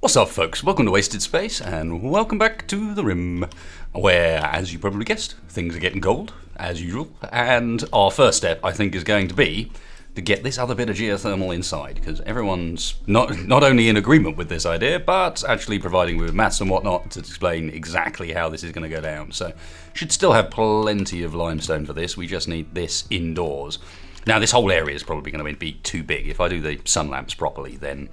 What's up, folks? Welcome to Wasted Space, and welcome back to the Rim, where, as you probably guessed, things are getting cold, as usual, and our first step, I think, is going to be to get this other bit of geothermal inside, because everyone's not only in agreement with this idea, but actually providing with maths and whatnot to explain exactly how this is going to go down. So, should still have plenty of limestone for this, we just need this indoors. Now, this whole area is probably going to be too big. If I do the sun lamps properly, then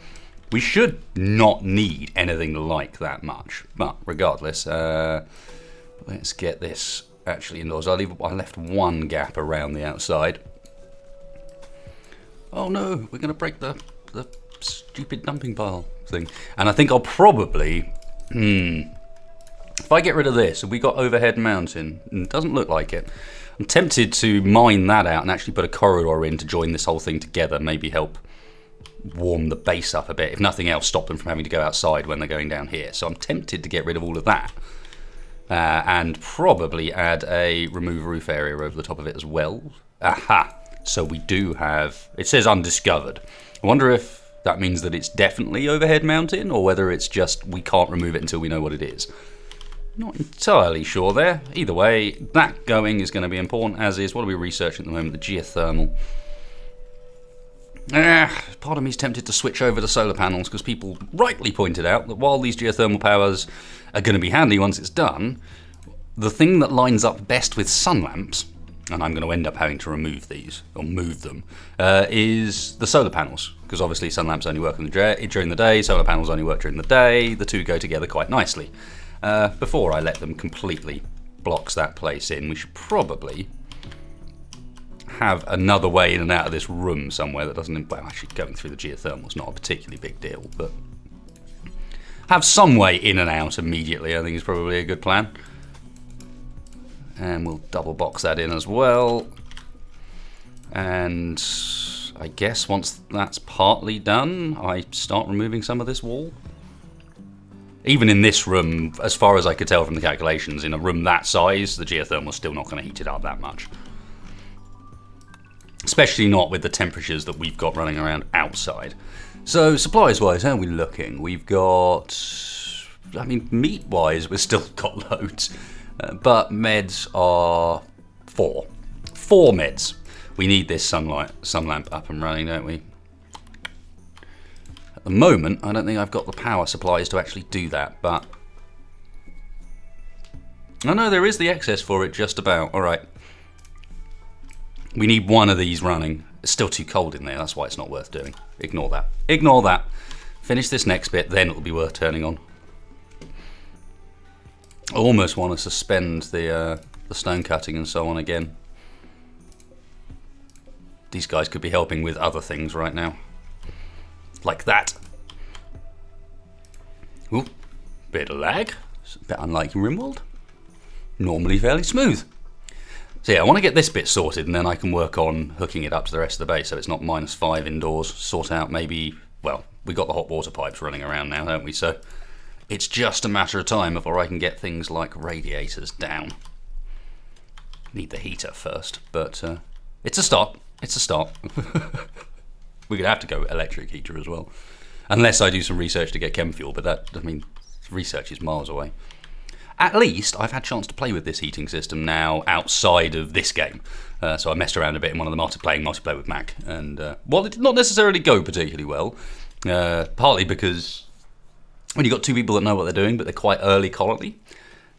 we should not need anything like that much, but regardless, let's get this actually indoors. I left one gap around the outside. Oh no, we're going to break the stupid dumping pile thing. And I think I'll probably, if I get rid of this, have we got overhead mounting? It doesn't look like it. I'm tempted to mine that out and actually put a corridor in to join this whole thing together, maybe help warm the base up a bit. If nothing else, stop them from having to go outside when they're going down here. So I'm tempted to get rid of all of that and probably add a remove roof area over the top of it as well. Aha! So we do have, it says undiscovered. I wonder if that means that it's definitely overhead mounting or whether it's just we can't remove it until we know what it is. Not entirely sure there. Either way, that going is going to be important, as is, what are we researching at the moment? The geothermal. Part of me is tempted to switch over to solar panels because people rightly pointed out that while these geothermal powers are going to be handy once it's done, the thing that lines up best with sun lamps, and I'm going to end up having to remove these or move them, is the solar panels, because obviously sun lamps only work during the day, solar panels only work during the day, the two go together quite nicely. Before I let them completely blocks that place in, we should probably have another way in and out of this room somewhere that doesn't, well, actually going through the geothermal is not a particularly big deal, but have some way in and out immediately, I think is probably a good plan. And we'll double box that in as well. And I guess once that's partly done, I start removing some of this wall. Even in this room, as far as I could tell from the calculations, in a room that size, the geothermal's still not going to heat it up that much. Especially not with the temperatures that we've got running around outside. So supplies-wise, how are we looking? We've got, I mean, meat-wise, we've still got loads. But meds are 4. 4 meds. We need this sun lamp up and running, don't we? At the moment, I don't think I've got the power supplies to actually do that, but I know there is the excess for it just about. All right. We need one of these running. It's still too cold in there, that's why it's not worth doing. Ignore that. Ignore that. Finish this next bit, then it'll be worth turning on. I almost want to suspend the stone cutting and so on again. These guys could be helping with other things right now. Like that. Ooh, bit of lag. It's a bit unlike Rimworld. Normally fairly smooth. So yeah, I want to get this bit sorted and then I can work on hooking it up to the rest of the base so it's not -5 indoors. Sort out maybe, well, we got the hot water pipes running around now, don't we? So it's just a matter of time before I can get things like radiators down. Need the heater first, but it's a start. It's a start. We're going to have to go electric heater as well. Unless I do some research to get chem fuel, but that, I mean, research is miles away. At least I've had a chance to play with this heating system now outside of this game. So I messed around a bit in one of the multiplayer with Mac. And while it did not necessarily go particularly well, partly because when you've got two people that know what they're doing, but they're quite early colony,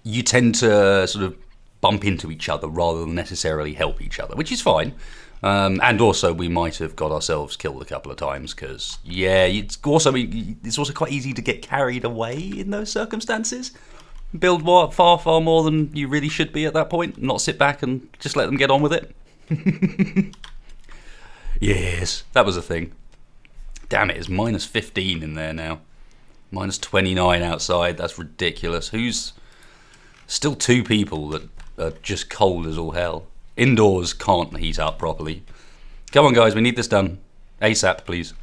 you tend to sort of bump into each other rather than necessarily help each other, which is fine. And also we might have got ourselves killed a couple of times because, yeah, it's also quite easy to get carried away in those circumstances. Build far more than you really should be at that point, not sit back and just let them get on with it. Yes, that was a thing. Damn it, it's -15 in there now. -29 outside, that's ridiculous. Who's still 2 people that are just cold as all hell. Indoors can't heat up properly. Come on guys, we need this done. ASAP, please.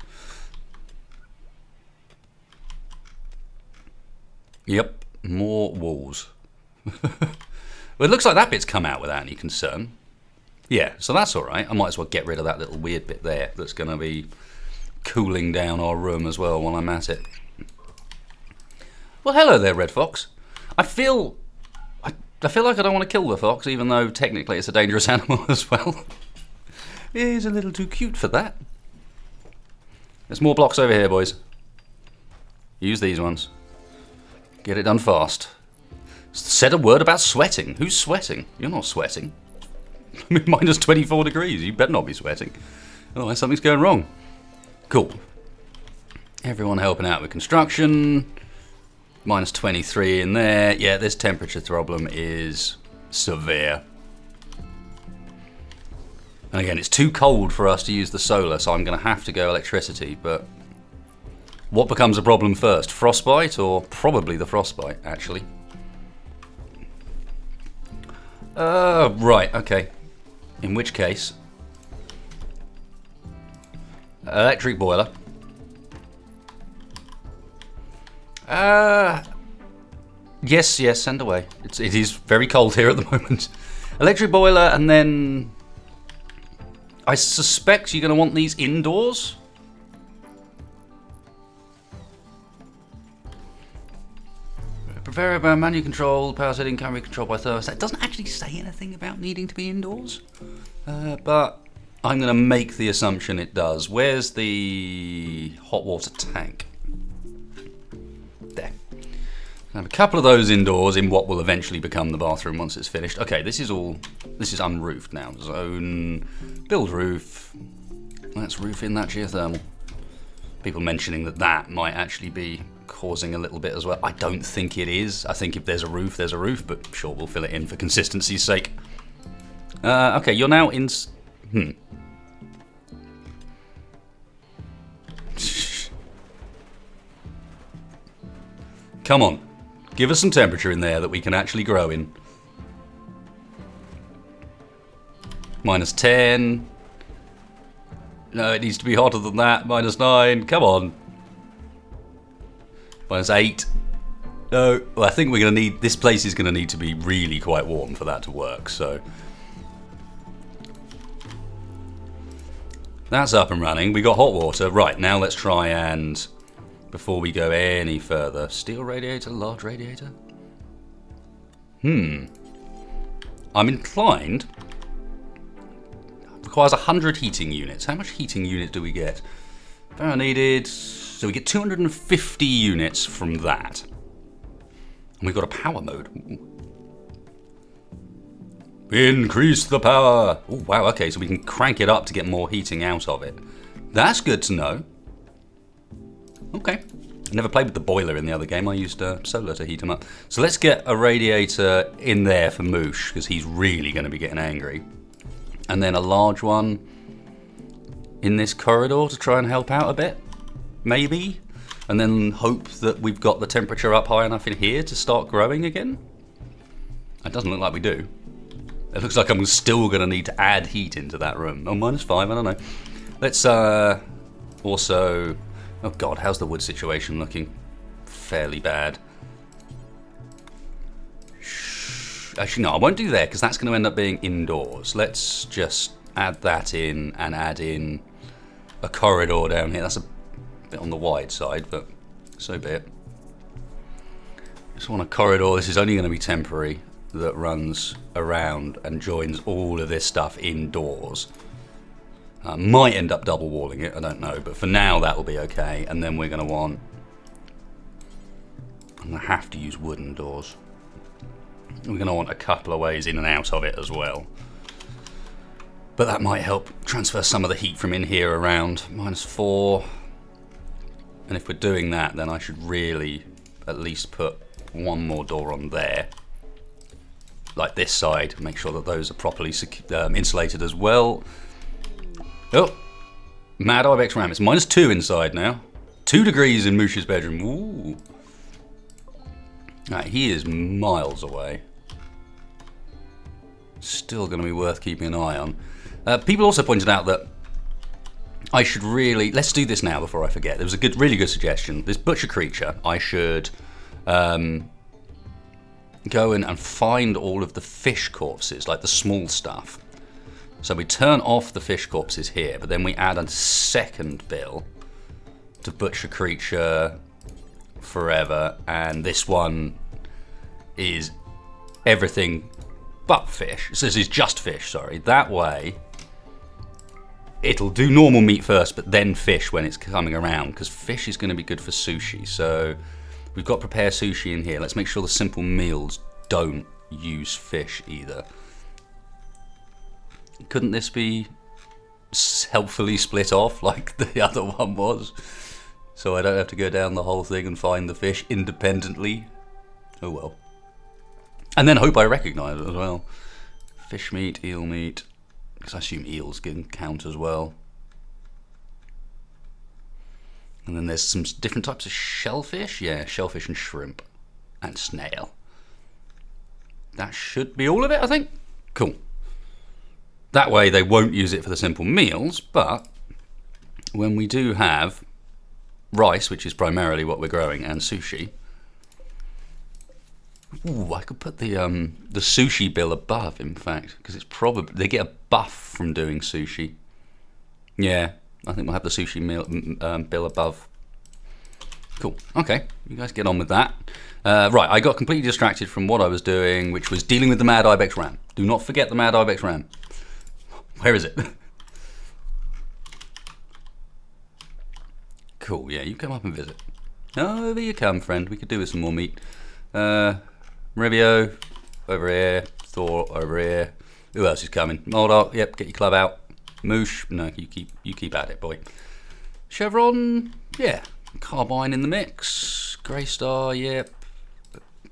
Yep. More walls. Well, it looks like that bit's come out without any concern. Yeah, so that's alright. I might as well get rid of that little weird bit there that's going to be cooling down our room as well while I'm at it. Well, hello there, Red Fox. I feel like I don't want to kill the fox, even though technically it's a dangerous animal as well. He's a little too cute for that. There's more blocks over here, boys. Use these ones. Get it done fast. Said a word about sweating. Who's sweating? You're not sweating. I mean, minus 24 degrees. You better not be sweating. Otherwise something's going wrong. Cool. Everyone helping out with construction. Minus 23 in there. Yeah, this temperature problem is severe. And again, it's too cold for us to use the solar, so I'm going to have to go electricity. But what becomes a problem first? Frostbite, or probably the frostbite, actually? Right, okay. In which case, electric boiler. Yes, send away. It is very cold here at the moment. Electric boiler, and then I suspect you're going to want these indoors. Prepare by manual control, power setting can be controlled by thermostat. It doesn't actually say anything about needing to be indoors, but I'm going to make the assumption it does. Where's the hot water tank? There. I have a couple of those indoors in what will eventually become the bathroom once it's finished. Okay, this is unroofed now. Zone, build roof. Let's roof in that geothermal. People mentioning that might actually be causing a little bit as well. I don't think it is. I think if there's a roof, there's a roof, but sure, we'll fill it in for consistency's sake. Okay, you're now in... Come on. Give us some temperature in there that we can actually grow in. Minus 10. No, it needs to be hotter than that. Minus 9. Come on. Minus 8. No. Well, I think we're going to need... This place is going to need to be really quite warm for that to work, so... That's up and running. We got hot water. Right, now let's try and... Before we go any further... Steel radiator? Large radiator? I'm inclined... Requires 100 heating units. How much heating unit do we get? Power needed... So we get 250 units from that. And we've got a power mode. Ooh. Increase the power. Oh, wow, okay, so we can crank it up to get more heating out of it. That's good to know. Okay. I never played with the boiler in the other game. I used solar to heat them up. So let's get a radiator in there for Moosh, because he's really going to be getting angry. And then a large one in this corridor to try and help out a bit. Maybe. And then hope that we've got the temperature up high enough in here to start growing again. It doesn't look like we do. It looks like I'm still going to need to add heat into that room. Oh, minus 5, I don't know. Let's also... Oh god, how's the wood situation looking? Fairly bad. Actually, no, I won't do there because that's going to end up being indoors. Let's just add that in and add in a corridor down here. That's a bit on the wide side, but so be it. Just want a corridor. This is only going to be temporary, that runs around and joins all of this stuff indoors. Might end up double walling it, I don't know, but for now that will be okay. And then we're going to want... I'm going to have to use wooden doors. We're going to want a couple of ways in and out of it as well. But that might help transfer some of the heat from in here around. Minus 4. And if we're doing that, then I should really at least put one more door on there. Like this side. Make sure that those are properly insulated as well. Oh! Mad Ibex Ram. It's minus 2 inside now. 2 degrees in Moosh's bedroom. Ooh. Right, he is miles away. Still going to be worth keeping an eye on. People also pointed out that I should really... Let's do this now before I forget. There was a really good suggestion. This butcher creature, I should go in and find all of the fish corpses, like the small stuff. So we turn off the fish corpses here, but then we add a second bill to butcher creature forever, and this one is everything but fish. So this is just fish, sorry. That way, it'll do normal meat first, but then fish when it's coming around, because fish is going to be good for sushi. So we've got prepare sushi in here. Let's make sure the simple meals don't use fish either. Couldn't this be helpfully split off like the other one was? So I don't have to go down the whole thing and find the fish independently. Oh well. And then hope I recognise it as well. Fish meat, eel meat. Because I assume eels can count as well. And then there's some different types of shellfish. Yeah, shellfish and shrimp. And snail. That should be all of it, I think. Cool. That way they won't use it for the simple meals, but when we do have rice, which is primarily what we're growing, and sushi. Ooh, I could put the sushi bill above, in fact, because it's probably they get a buff from doing sushi. Yeah, I think we'll have the sushi meal bill above. Cool. Okay, you guys get on with that. Right, I got completely distracted from what I was doing, which was dealing with the Mad Ibex Ram. Do not forget the Mad Ibex Ram. Where is it? Cool. Yeah, you come up and visit. Over you come, friend. We could do with some more meat. Rivio, over here. Thor, over here. Who else is coming? Moldar, yep, get your club out. Moosh, no, you keep at it, boy. Chevron, yeah. Carbine in the mix. Greystar, yep.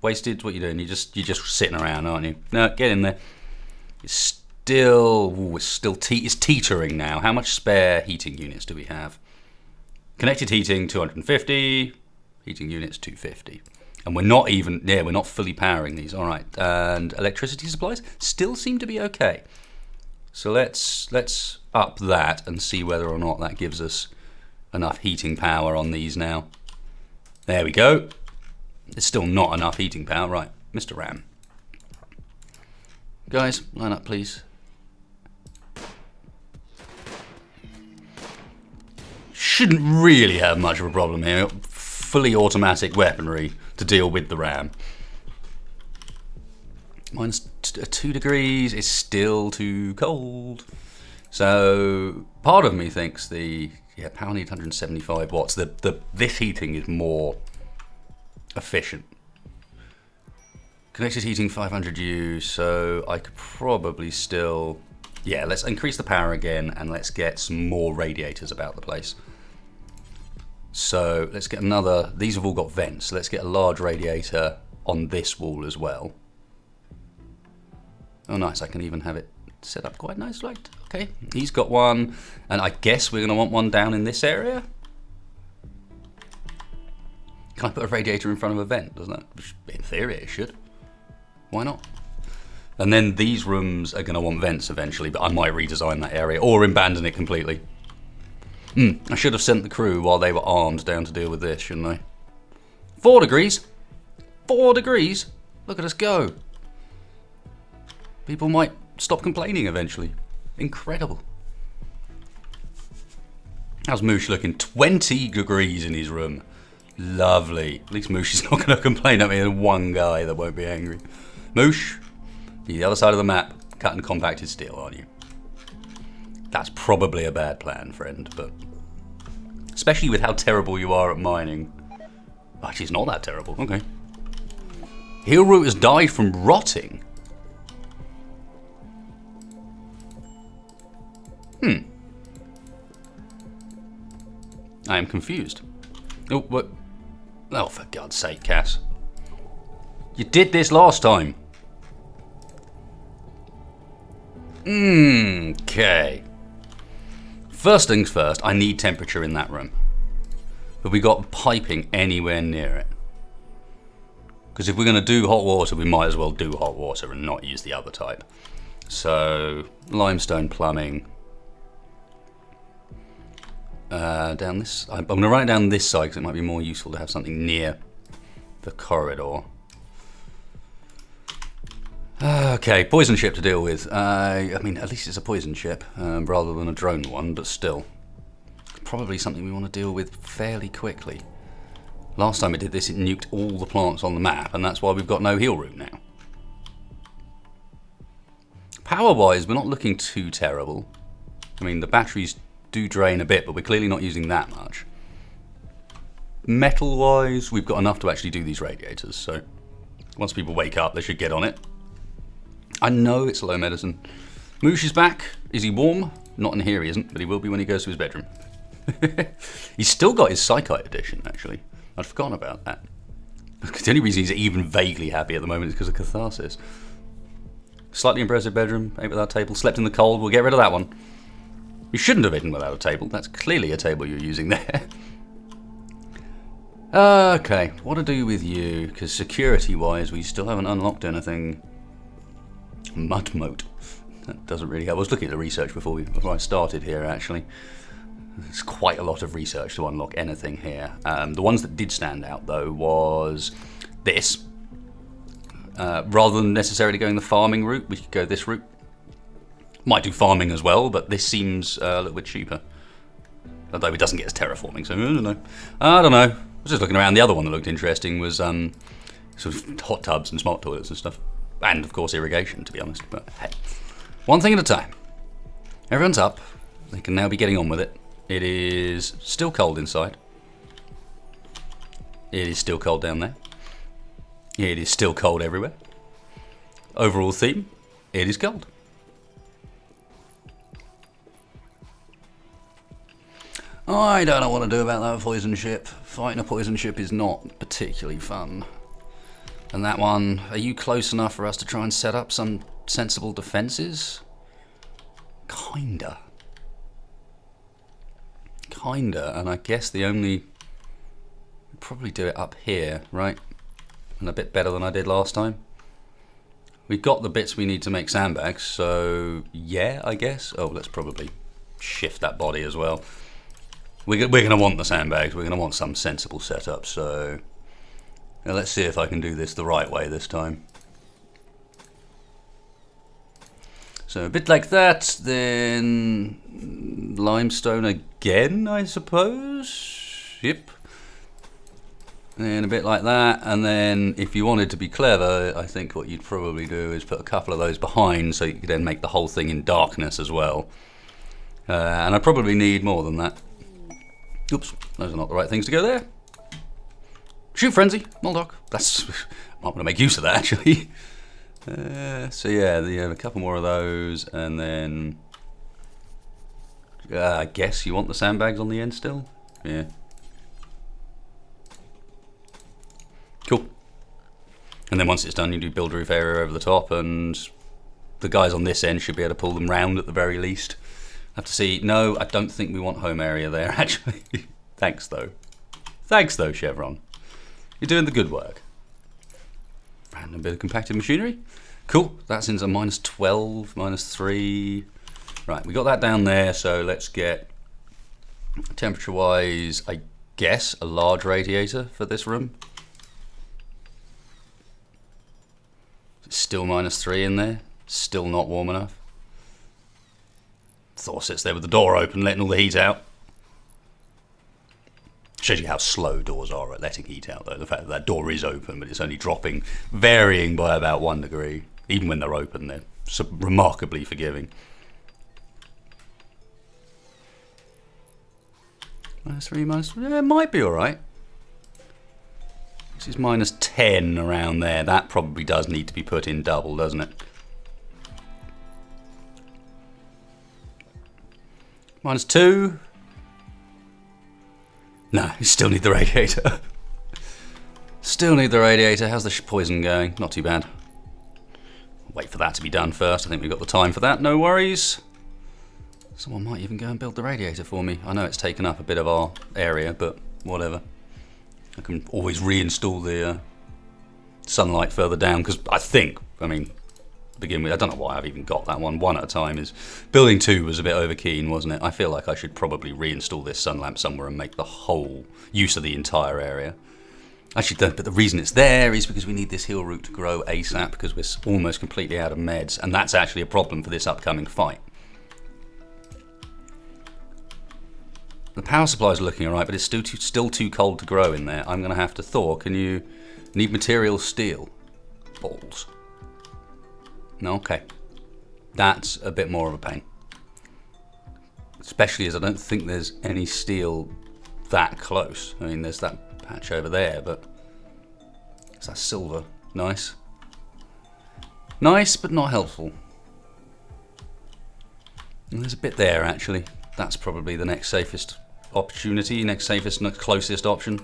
Wasted, what you doing? You're just sitting around, aren't you? No, get in there. It's still teetering now. How much spare heating units do we have? Connected heating, 250. Heating units, 250. And we're not fully powering these. All right, and electricity supplies still seem to be okay. So let's up that and see whether or not that gives us enough heating power on these now. There we go. There's still not enough heating power. Right, Mr. Ram. Guys, line up, please. Shouldn't really have much of a problem here. Fully automatic weaponry to deal with the Ram. Minus 2 degrees is still too cold. So part of me thinks power need 175 watts. This heating is more efficient. Connected heating 500U, so I could probably still... Yeah, let's increase the power again and let's get some more radiators about the place. So let's get another... These have all got vents, so let's get a large radiator on this wall as well. Oh nice, I can even have it set up quite nice, right? Okay, he's got one, and I guess we're going to want one down in this area? Can I put a radiator in front of a vent? Doesn't that? In theory it should. Why not? And then these rooms are going to want vents eventually, but I might redesign that area or abandon it completely. I should have sent the crew while they were armed down to deal with this, shouldn't I? 4 degrees? 4 degrees? Look at us go. People might stop complaining eventually. Incredible. How's Moosh looking? 20 degrees in his room. Lovely. At least Moosh is not going to complain at me. There's one guy that won't be angry. Moosh, you're the other side of the map. Cut and compacted steel, aren't you? That's probably a bad plan, friend, but... Especially with how terrible you are at mining. Actually, it's not that terrible. Okay. Heel root has died from rotting. I am confused. Oh, what? Oh, for God's sake, Cass. You did this last time. Okay. First things first, I need temperature in that room. Have we got piping anywhere near it? Because if we're going to do hot water, we might as well do hot water and not use the other type. So, limestone plumbing. Down this, I'm going to run it down this side because it might be more useful to have something near the corridor. Okay, poison ship to deal with. I mean, at least it's a poison ship rather than a drone one, but still. Probably something we want to deal with fairly quickly. Last time it did this, it nuked all the plants on the map, and that's why we've got no heal route now. Power-wise, we're not looking too terrible. I mean, the batteries do drain a bit, but we're clearly not using that much. Metal-wise, we've got enough to actually do these radiators, so once people wake up, they should get on it. I know it's low medicine. Moosh is back. Is he warm? Not in here he isn't, but he will be when he goes to his bedroom. He's still got his Psychite edition, actually. I'd forgotten about that. The only reason he's even vaguely happy at the moment is because of Catharsis. Slightly impressive bedroom, ate without table, slept in the cold. We'll get rid of that one. You shouldn't have eaten without a table. That's clearly a table you're using there. Okay, what to do with you? Because security-wise, we still haven't unlocked anything. Mud moat. That doesn't really help. I was looking at the research before I started here, actually. There's quite a lot of research to unlock anything here. The ones that did stand out, though, was this. Rather than necessarily going the farming route, we could go this route. Might do farming as well, but this seems a little bit cheaper. Although it doesn't get us terraforming, so I don't know. I was just looking around. The other one that looked interesting was sort of hot tubs and smart toilets and stuff. And, of course, irrigation, to be honest. But, hey, one thing at a time. Everyone's up. They can now be getting on with it. It is still cold inside. It is still cold down there. It is still cold everywhere. Overall theme, it is cold. I don't know what to do about that poison ship. Fighting a poison ship is not particularly fun. And that one, are you close enough for us to try and set up some sensible defenses? Kinda, and I guess the only... probably do it up here, right? And a bit better than I did last time. We've got the bits we need to make sandbags, so yeah, I guess. Oh, let's probably shift that body as well. We're going to want the sandbags. We're going to want some sensible setup, so now let's see if I can do this the right way this time. So a bit like that, then limestone again, I suppose. Yep. And a bit like that, and then if you wanted to be clever, I think what you'd probably do is put a couple of those behind so you could then make the whole thing in darkness as well. And I probably need more than that. Oops, those are not the right things to go there. Shoot Frenzy, Moldoc. That's... I'm going to make use of that, actually. So yeah, you have a couple more of those, and then... I guess you want the sandbags on the end still? Yeah. Cool. And then once it's done, you do build roof area over the top, and the guys on this end should be able to pull them round at the very least. Have to see. No, I don't think we want home area there, actually. Thanks, though. Thanks, though, Chevron. You're doing the good work. Random bit of compacted machinery. Cool. That's into minus 12, minus 3. Right, we got that down there, so let's get, temperature-wise, I guess, a large radiator for this room. Still minus 3 in there. Still not warm enough. Thor sits there with the door open, letting all the heat out. Shows you how slow doors are at letting heat out, though. The fact that that door is open, but it's only dropping, varying by about 1 degree. Even when they're open, they're remarkably forgiving. Minus 3, minus 3. Yeah, it might be alright. This is minus 10 around there. That probably does need to be put in double, doesn't it? Minus 2. No, you still need the radiator. Still need the radiator. How's the poison going? Not too bad. Wait for that to be done first. I think we've got the time for that. No worries. Someone might even go and build the radiator for me. I know it's taken up a bit of our area, but whatever. I can always reinstall the sunlight further down, because I think, I mean, to begin with, I don't know why I've even got that one at a time. Is building 2 was a bit overkeen, wasn't it? I feel like I should probably reinstall this sun lamp somewhere and make the whole use of the entire area. Actually, but the reason it's there is because we need this heal route to grow ASAP, because we're almost completely out of meds, and that's actually a problem for this upcoming fight. The power supplies are looking alright, but it's still too cold to grow in there. I'm going to have to... Thor, can you... Need material steel? Balls. No, okay. That's a bit more of a pain. Especially as I don't think there's any steel that close. I mean, there's that patch over there, but... Is that silver? Nice. Nice, but not helpful. And there's a bit there, actually. That's probably the next safest opportunity, next closest option.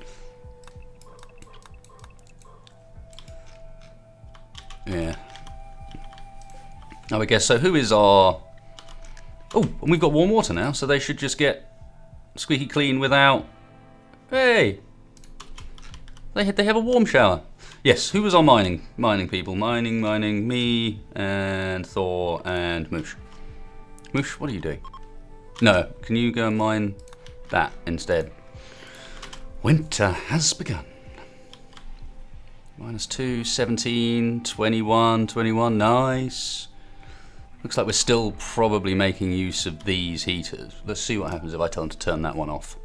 Yeah. Oh, I guess so. Who is our... Oh, and we've got warm water now, so they should just get squeaky clean without... Hey! They have a warm shower. Yes, who was our mining people? Mining, me, and Thor, and Moosh. Moosh, what are you doing? No, can you go and mine that instead? Winter has begun. -2, 17, 21, nice. Looks like we're still probably making use of these heaters. Let's see what happens if I tell them to turn that one off.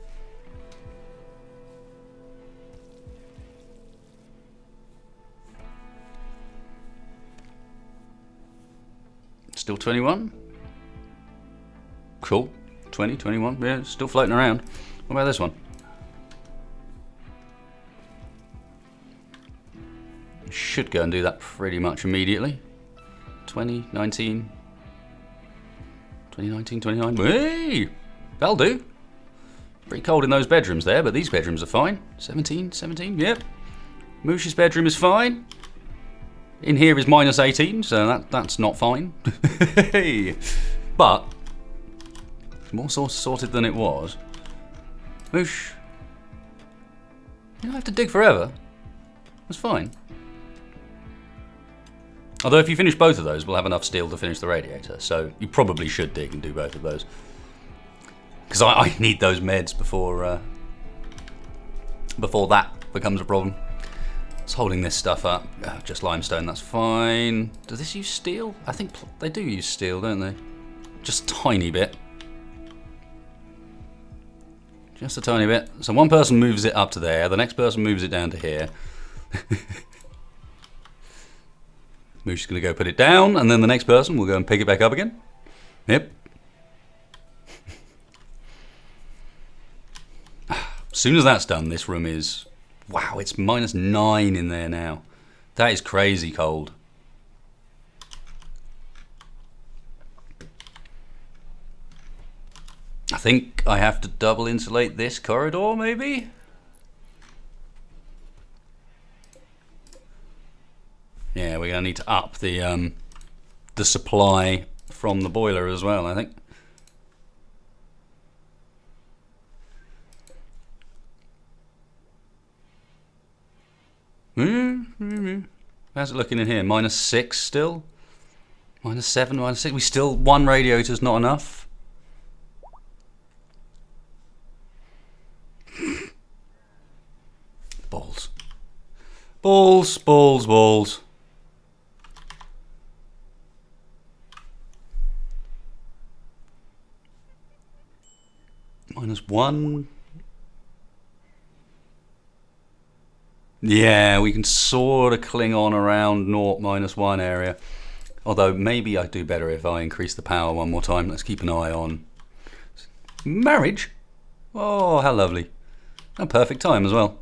Still 21? Cool. 20, 21, yeah, it's still floating around. What about this one? Should go and do that pretty much immediately. 20, 19, 2019, 29. Hey! That'll do. Pretty cold in those bedrooms there, but these bedrooms are fine. 17, yep. Moosh's bedroom is fine. In here is -18, so that's not fine. Hey! But, more sorted than it was. Moosh, you don't have to dig forever. That's fine. Although if you finish both of those, we'll have enough steel to finish the radiator. So you probably should dig and do both of those. Because I need those meds before that becomes a problem. It's holding this stuff up. Just limestone, that's fine. Does this use steel? I think they do use steel, don't they? Just a tiny bit. Just a tiny bit. So one person moves it up to there, the next person moves it down to here. Moosh is going to go put it down, and then the next person will go and pick it back up again. Yep. As soon as that's done, this room is... Wow, it's -9 in there now. That is crazy cold. I think I have to double insulate this corridor, maybe? Yeah, we're going to need to up the supply from the boiler as well, I think. How's it looking in here? -6 still? -7, -6. We still... One radiator's not enough. Balls. Balls, balls, balls. -1. Yeah, we can sort of cling on around 0, -1 area. Although maybe I'd do better if I increase the power one more time. Let's keep an eye on... Marriage? Oh, how lovely. A perfect time as well.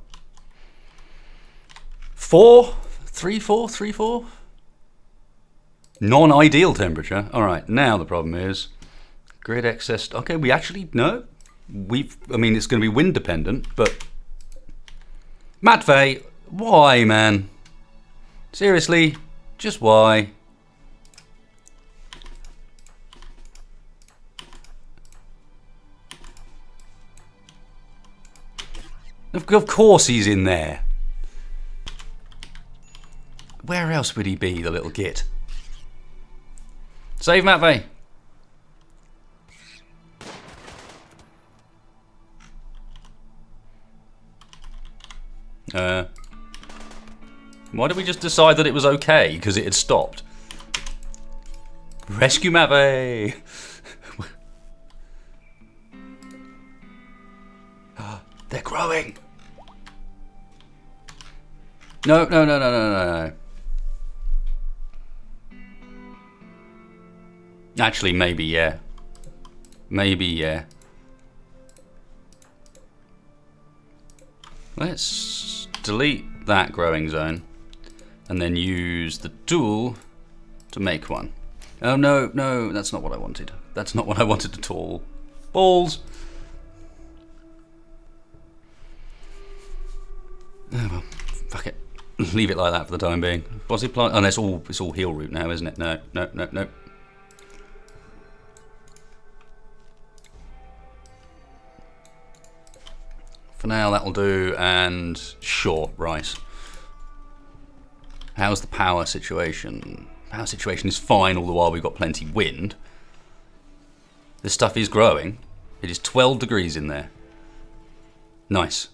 4? 3, 4, 3, 4? Non-ideal temperature. Alright, now the problem is... Grid excess... Okay, we actually... No. I mean, it's going to be wind dependent, but... Matvey, why, man? Seriously, just why? Of course he's in there. Where else would he be, the little git? Save Matvey. Why did we just decide that it was okay? Because it had stopped. Rescue Matvey! growing. No, no, no, no, no, no, no. Actually, maybe, yeah. Maybe, yeah. Let's delete that growing zone and then use the tool to make one. Oh, no, no, that's not what I wanted. That's not what I wanted at all. Balls. Oh, well, fuck it. Leave it like that for the time being. What's it plant? Oh, no, it's all heel root now, isn't it? No, no, no, no. For now, that'll do, and sure, rice. How's the power situation? Power situation is fine, all the while we've got plenty wind. This stuff is growing. It is 12 degrees in there. Nice.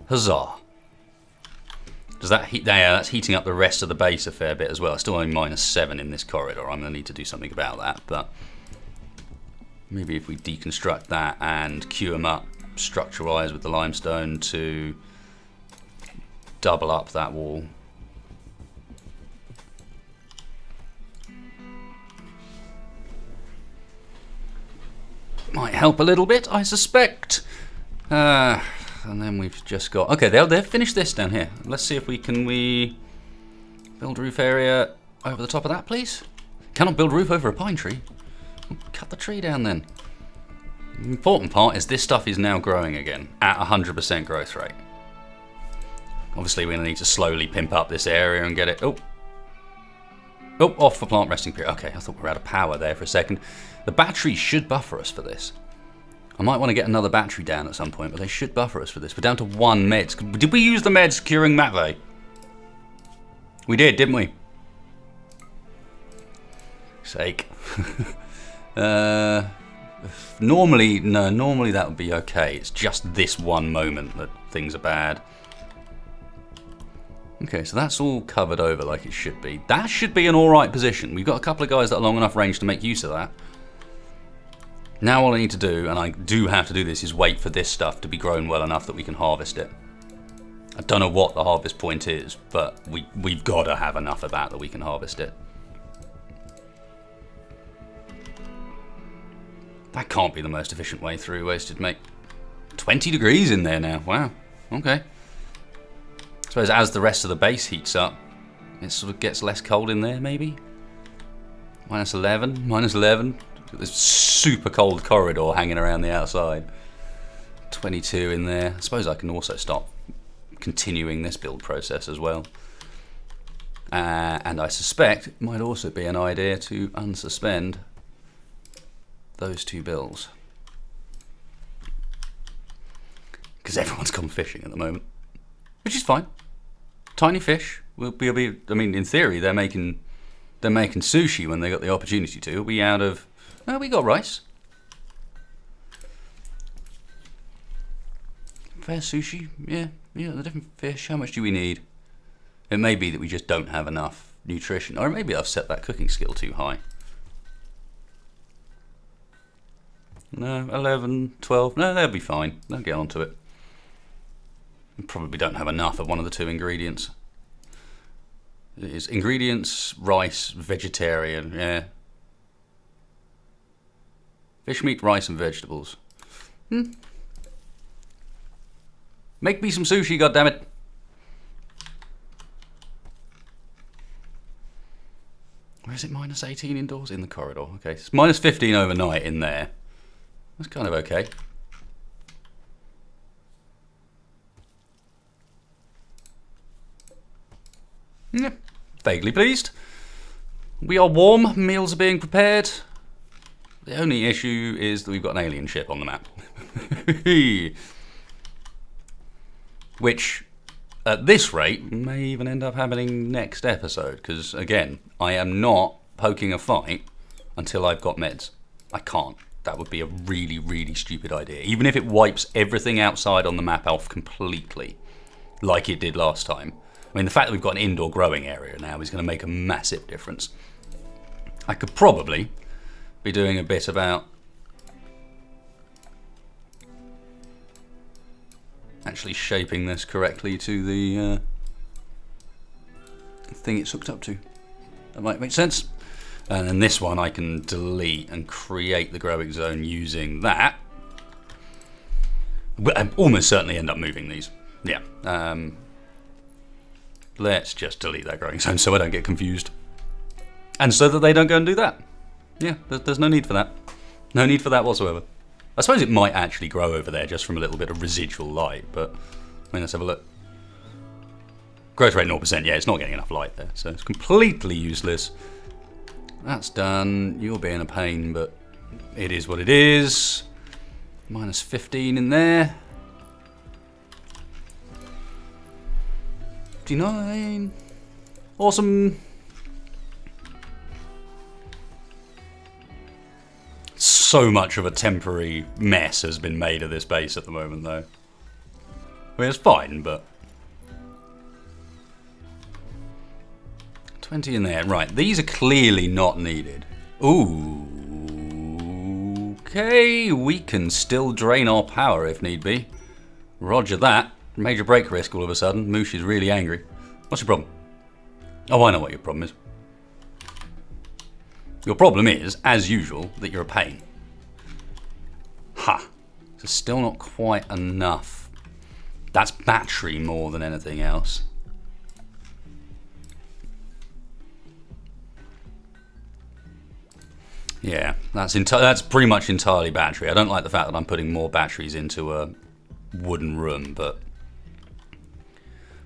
Huzzah. Does that heat? Yeah, that's heating up the rest of the base a fair bit as well. It's still only -7 in this corridor. I'm going to need to do something about that, but maybe if we deconstruct that and queue them up structure-wise with the limestone to double up that wall. Might help a little bit, I suspect. And then we've just got... Okay, they've finished this down here. Let's see if we can build a roof area over the top of that, please. Cannot build a roof over a pine tree. Cut the tree down then. The important part is this stuff is now growing again at 100% growth rate. Obviously, we're going to need to slowly pimp up this area and get it... Oh, off for plant resting period. Okay, I thought we were out of power there for a second. The batteries should buffer us for this. I might want to get another battery down at some point, but they should buffer us for this. We're down to 1 meds. Did we use the meds curing Mate? We did, didn't we? Sake. Normally that would be okay. It's just this one moment that things are bad. Okay, so that's all covered over like it should be. That should be an alright position. We've got a couple of guys that are long enough range to make use of that. Now all I need to do, and I do have to do this, is wait for this stuff to be grown well enough that we can harvest it. I don't know what the harvest point is, but we've got to have enough of that we can harvest it. That can't be the most efficient way through wasted, mate. 20 degrees in there now. Wow. Okay. I suppose as the rest of the base heats up, it sort of gets less cold in there, maybe? -11, -11. This super cold corridor hanging around the outside. 22 in there. I suppose I can also stop continuing this build process as well. And I suspect it might also be an idea to unsuspend those 2 builds. Because everyone's gone fishing at the moment. Which is fine. Tiny fish will be. I mean, in theory, they're making sushi when they got the opportunity to. Are we out of? No, we got rice. Fair sushi. Yeah, the different fish. How much do we need? It may be that we just don't have enough nutrition, or maybe I've set that cooking skill too high. No, 11, 12. No, they'll be fine. They'll get onto it. We probably don't have enough of one of the 2 ingredients. It is ingredients, rice, vegetarian, yeah. Fish, meat, rice, and vegetables. Make me some sushi, goddammit. Where is it -18 indoors? In the corridor. Okay, it's -15 overnight in there. That's kind of okay. Yeah, vaguely pleased. We are warm, meals are being prepared. The only issue is that we've got an alien ship on the map. Which, at this rate, may even end up happening next episode, because, again, I am not poking a fight until I've got meds. I can't. That would be a really, really stupid idea. Even if it wipes everything outside on the map off completely, like it did last time. I mean, the fact that we've got an indoor growing area now is going to make a massive difference. I could probably be doing a bit about actually shaping this correctly to the thing it's hooked up to. That might make sense. And then this one I can delete and create the growing zone using that. I almost certainly end up moving these. Yeah. Let's just delete that growing zone so I don't get confused. And so that they don't go and do that. Yeah, there's no need for that. No need for that whatsoever. I suppose it might actually grow over there just from a little bit of residual light, but I mean, let's have a look. Growth rate 0%, yeah, it's not getting enough light there, so it's completely useless. That's done. You're being a pain, but it is what it is. Minus 15 in there. 59. Awesome. So much of a temporary mess has been made of this base at the moment, though. I mean, it's fine, but 20 in there. Right, these are clearly not needed. Ooh. Okay, we can still drain our power if need be. Roger that. Major break risk all of a sudden. Moosh is really angry. What's your problem? Oh, I know what your problem is. Your problem is, as usual, that you're a pain. Ha! It's still not quite enough. That's battery more than anything else. Yeah, that's pretty much entirely battery. I don't like the fact that I'm putting more batteries into a wooden room, but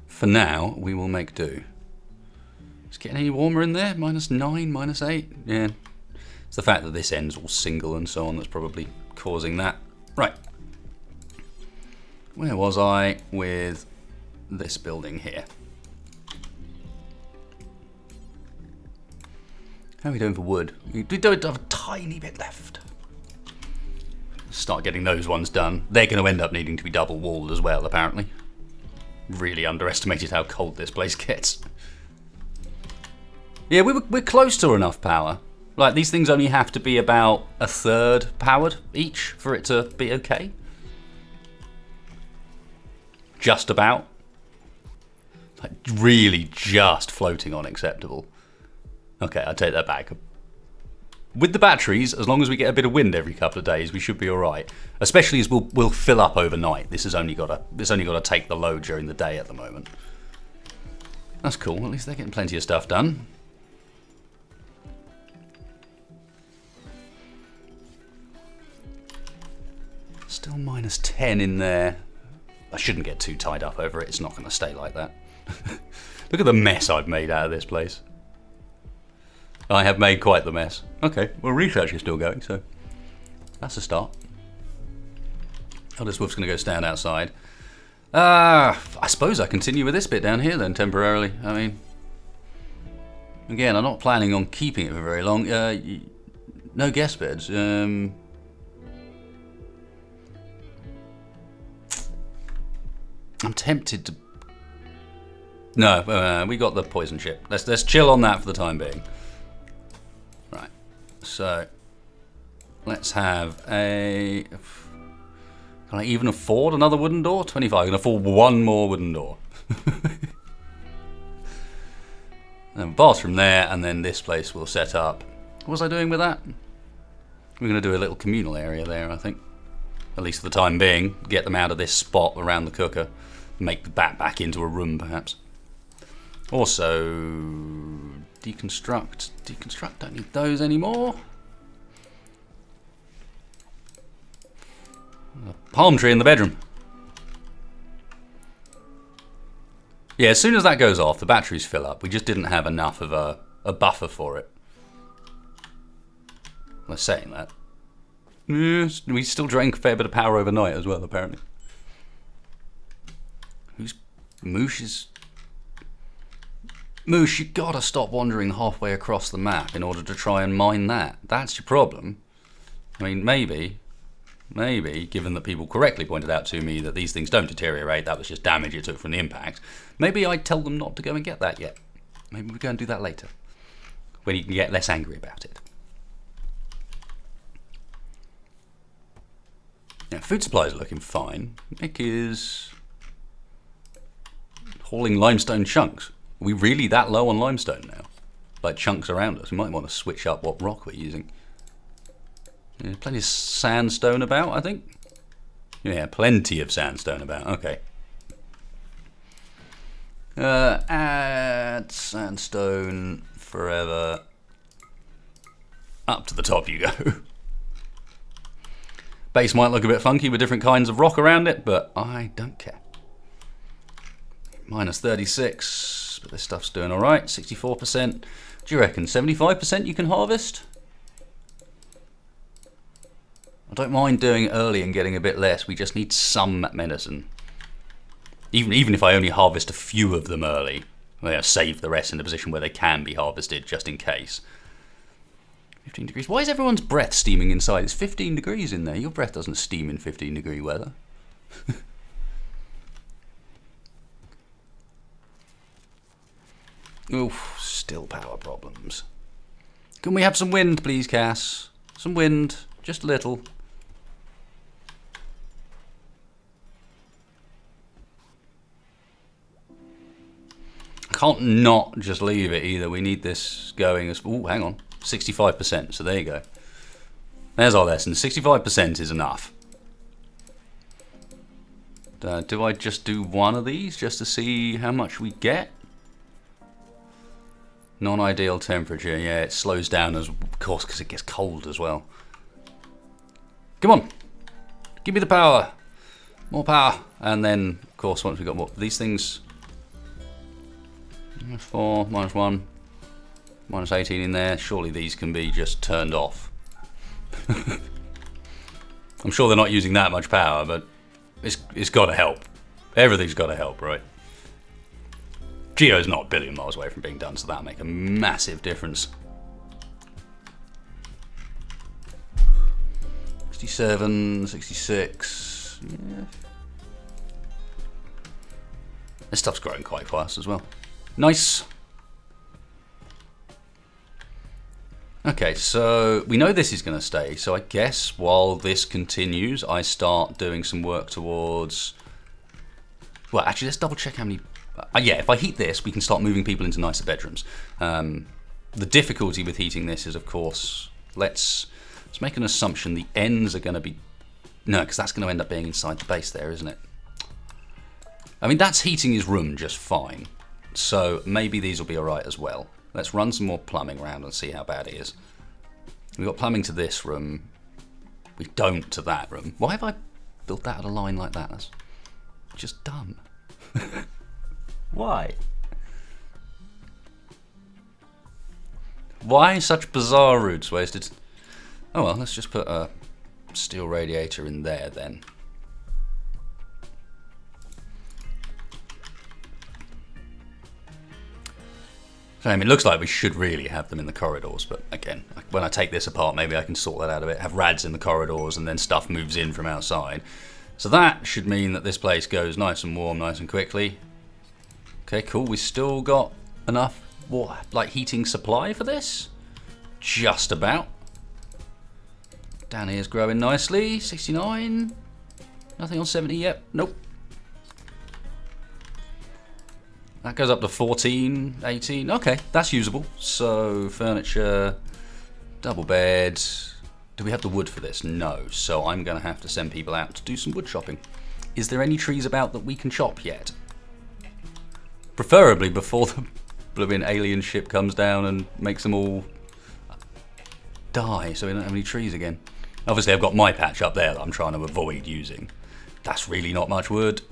for now, we will make do. Is it getting any warmer in there? -9, -8? Yeah. It's the fact that this end's all single and so on that's probably causing that. Right. Where was I with this building here? How are we doing for wood? We do have a tiny bit left. Start getting those ones done. They're going to end up needing to be double walled as well, apparently. Really underestimated how cold this place gets. Yeah, we're close to enough power. Like, these things only have to be about 1/3 powered each for it to be okay. Just about. Like, really just floating on acceptable. Okay, I take that back. With the batteries, as long as we get a bit of wind every couple of days, we should be all right. Especially as we'll fill up overnight. This has only got to take the load during the day at the moment. That's cool. At least they're getting plenty of stuff done. Still -10 in there. I shouldn't get too tied up over it. It's not going to stay like that. Look at the mess I've made out of this place. I have made quite the mess. Okay, well, research is still going, so that's a start. Elder Wolf's going to go stand outside. I suppose I continue with this bit down here then, temporarily. I mean, again, I'm not planning on keeping it for very long. No guest beds. I'm tempted to... No, we got the poison chip. Let's chill on that for the time being. Right, so let's have a... Can I even afford another wooden door? 25, I can afford one more wooden door. And bathroom there, and then this place we'll set up. What was I doing with that? We're going to do a little communal area there, I think. At least for the time being. Get them out of this spot around the cooker. Make the bat back into a room, perhaps. Also, deconstruct. Deconstruct, don't need those anymore. A palm tree in the bedroom. Yeah, as soon as that goes off, the batteries fill up. We just didn't have enough of a buffer for it. Well, saying that. Yes, we still drank a fair bit of power overnight as well, apparently. Who's... Moosh, you gotta stop wandering halfway across the map in order to try and mine that. That's your problem. I mean, maybe, given that people correctly pointed out to me that these things don't deteriorate, that was just damage it took from the impact, maybe I'd tell them not to go and get that yet. Maybe we go and do that later, when you can get less angry about it. Yeah, food supplies are looking fine. Nick is hauling limestone chunks. Are we really that low on limestone now? Like chunks around us. We might want to switch up what rock we're using. Yeah, plenty of sandstone about, I think. Yeah, plenty of sandstone about. Okay. Add sandstone forever. Up to the top you go. Base might look a bit funky with different kinds of rock around it, but I don't care. Minus 36, but this stuff's doing alright. 64%. Do you reckon 75% you can harvest? I don't mind doing it early and getting a bit less. We just need some medicine. Even if I only harvest a few of them early, I'll save the rest in a position where they can be harvested just in case. 15 degrees. Why is everyone's breath steaming inside? It's 15 degrees in there. Your breath doesn't steam in 15 degree weather. Oof, still power problems. Can we have some wind, please, Cass? Some wind, just a little. I can't not just leave it either. We need this going as... Ooh, hang on. 65%, so there you go. There's our lesson. 65% is enough. Do I just do one of these just to see how much we get? Non-ideal temperature. Yeah, it slows down, of course, because it gets cold as well. Come on. Give me the power. More power. And then, of course, once we've got what these things... -4, -1, -18 in there. Surely these can be just turned off. I'm sure they're not using that much power, but it's got to help. Everything's got to help, right? Geo's not a billion miles away from being done, so that'll make a massive difference. 67, 66. Yeah. This stuff's growing quite fast as well. Nice. Okay, so we know this is going to stay, so I guess while this continues, I start doing some work towards... Well, actually, let's double check how many... yeah, if I heat this, we can start moving people into nicer bedrooms. The difficulty with heating this is, of course, let's make an assumption the ends are going to be... No, because that's going to end up being inside the base there, isn't it? I mean, that's heating his room just fine. So maybe these will be alright as well. Let's run some more plumbing around and see how bad it is. We've got plumbing to this room. We don't to that room. Why have I built that at a line like that? That's just dumb. Why? Why such bizarre routes wasted? Oh well, let's just put a steel radiator in there then. So, I mean, it looks like we should really have them in the corridors, but again, when I take this apart, maybe I can sort that out a bit. Have rads in the corridors and then stuff moves in from outside. So that should mean that this place goes nice and warm, nice and quickly. Okay, cool. We still got enough heating supply for this? Just about. Down here's growing nicely. 69. Nothing on 70 yet. Nope. That goes up to 14, 18. Okay, that's usable. So, furniture, double bed. Do we have the wood for this? No. So I'm going to have to send people out to do some wood chopping. Is there any trees about that we can chop yet? Preferably before the blooming alien ship comes down and makes them all die, so we don't have any trees again. Obviously, I've got my patch up there that I'm trying to avoid using. That's really not much wood.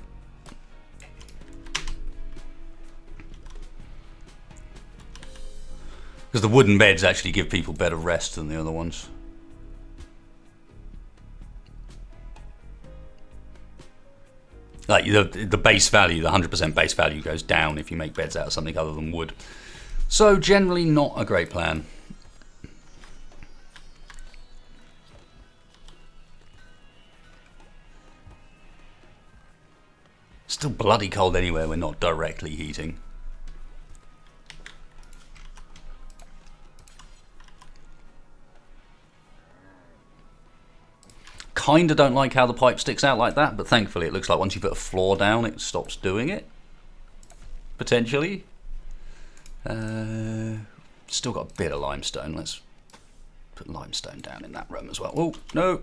Because the wooden beds actually give people better rest than the other ones. Like the base value, the 100% base value goes down if you make beds out of something other than wood. So generally not a great plan. Still bloody cold anywhere we're not directly heating. Kinda don't like how the pipe sticks out like that, but thankfully it looks like once you put a floor down it stops doing it. potentially. Still got a bit of limestone. Let's put limestone down in that room as well. Oh, no.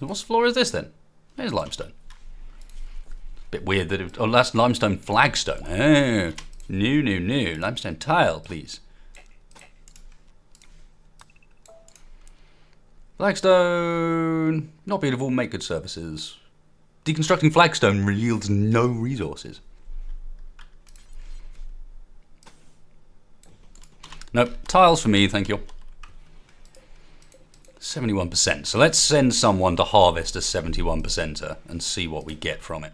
What floor is this then? There's limestone. Bit weird that it... Oh, that's limestone flagstone. Oh, new. Limestone tile, please. Flagstone. Not beautiful, make good services. Deconstructing flagstone yields no resources. Nope, tiles for me, thank you. 71%. So let's send someone to harvest a 71%er and see what we get from it.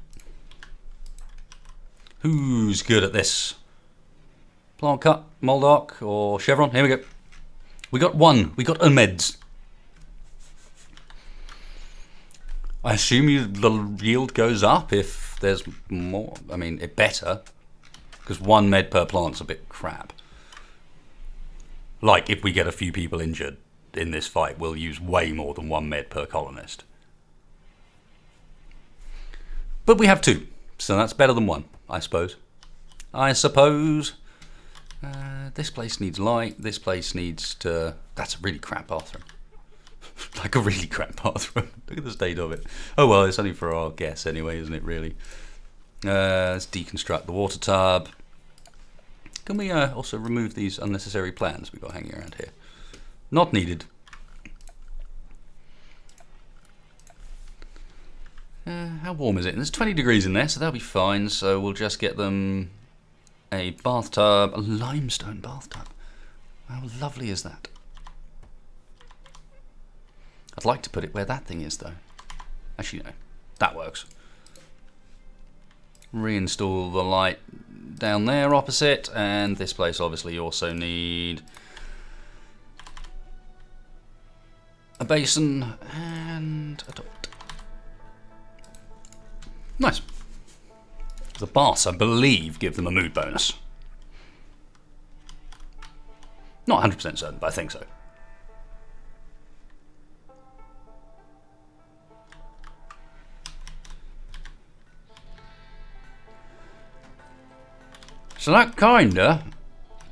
Who's good at this? Plant cut, Moldark, or Chevron? Here we go. We got one. We got a meds. I assume the yield goes up if there's more. I mean, it better. Because one med per plant's a bit crap. Like, if we get a few people injured in this fight, we'll use way more than one med per colonist. But we have two, so that's better than one, I suppose. This place needs light. This place needs to... That's a really crap bathroom. Like a really crap bathroom. Look at the state of it. Oh well, it's only for our guests anyway, isn't it, really? Let's deconstruct the water tub. Can we also remove these unnecessary plants we've got hanging around here? Not needed. How warm is it? There's 20 degrees in there, so that'll be fine. So we'll just get them a bathtub, a limestone bathtub. How lovely is that? I'd like to put it where that thing is, though. Actually, no. That works. Reinstall the light down there opposite, and this place obviously you also need a basin and a toilet. Nice. The baths, I believe, give them a mood bonus. Not 100% certain, but I think so. So that kinda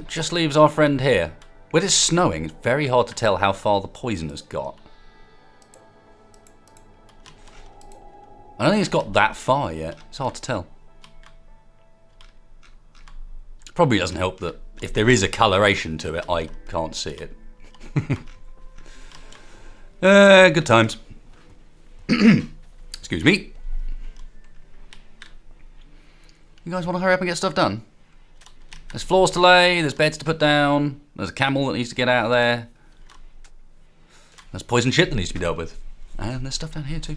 just leaves our friend here. When it's snowing, it's very hard to tell how far the poison has got. I don't think it's got that far yet. It's hard to tell. Probably doesn't help that if there is a coloration to it, I can't see it. Good times. Excuse me. You guys want to hurry up and get stuff done? There's floors to lay, there's beds to put down, there's a camel that needs to get out of there. There's poison shit that needs to be dealt with. And there's stuff down here too.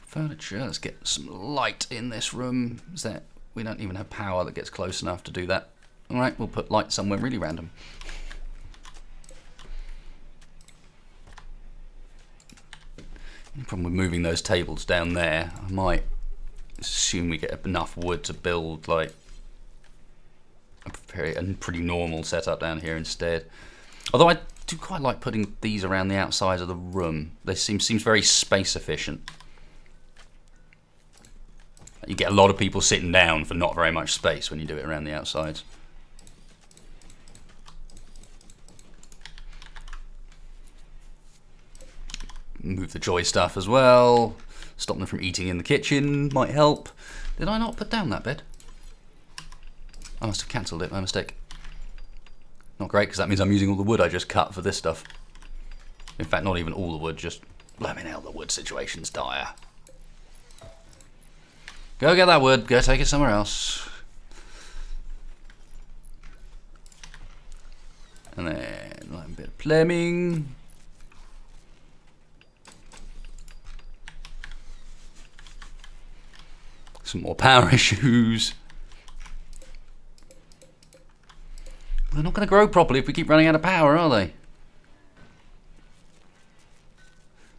Furniture, let's get some light in this room. Is that we don't even have power that gets close enough to do that. Alright, we'll put light somewhere really random. The problem with moving those tables down there, I might assume we get enough wood to build like a pretty normal setup down here instead. Although I do quite like putting these around the outsides of the room. They seems very space efficient. You get a lot of people sitting down for not very much space when you do it around the outsides. Move the joy stuff as well. Stop them from eating in the kitchen might help. Did I not put down that bed? I must have cancelled it, my mistake. Not great, because that means I'm using all the wood I just cut for this stuff. In fact, not even all the wood, just blimey hell, the wood situation's dire. Go get that wood, go take it somewhere else. And then like a bit of plumbing. Some more power issues. They're not going to grow properly if we keep running out of power, are they?